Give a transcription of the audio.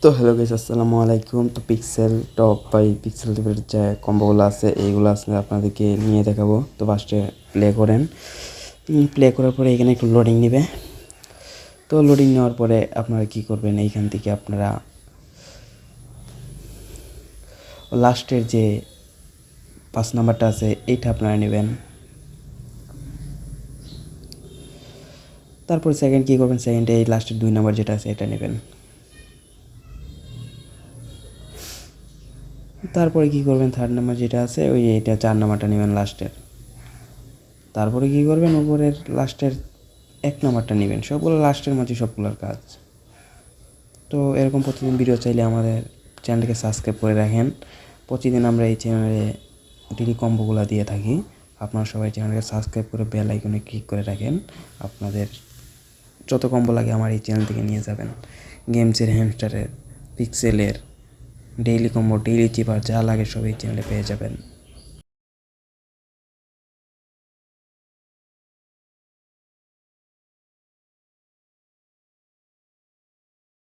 তো hello guys, আসসালামু আলাইকুম। তো পিক্সেল টপ বাই পিক্সেল টপের যে কম্বোগুলো আছে এইগুলো আসলে আপনাদেরকে নিয়ে দেখাবো। তো ফার্স্টে প্লে করেন। প্লে করার পরে এখানে একটু লোডিং নেবে। তো লোডিং নেওয়ার পরে আপনারা কি করবেন, এইখান থেকে আপনারা লাস্টের যে 5 নাম্বারটা আছে এইটা আপনারা নেবেন। তারপর সেকেন্ড কী করবেন, সেকেন্ডে এই লাস্টের 2 নাম্বার যেটা আছে এটা নেবেন। তারপরে কী করবেন, থার্ড নাম্বার যেটা আছে ওই এটা 4 নাম্বারটা নেবেন লাস্টের। তারপরে কী করবেন, উপরের লাস্টের 1 নাম্বারটা নেবেন। সবগুলো লাস্টের মাঝে সবগুলোর কাজ। তো এরকম প্রতিদিন ভিডিও চাইলে আমাদের চ্যানেলটাকে সাবস্ক্রাইব করে রাখেন। প্রতিদিন আমরা এই চ্যানেলে ডেইলি কম্বোগুলো দিয়ে থাকি। আপনারা সবাই চ্যানেলটাকে সাবস্ক্রাইব করে বেল আইকনে ক্লিক করে রাখেন। আপনাদের যত কম্বো লাগে আমার এই চ্যানেল থেকে নিয়ে যাবেন। গেমসের, হ্যামস্টারের, পিক্সেলের, ডেইলি কম্বো, ডেইলি চিপার যা লাগে সব এই চ্যানেলে পেয়ে যাবেন।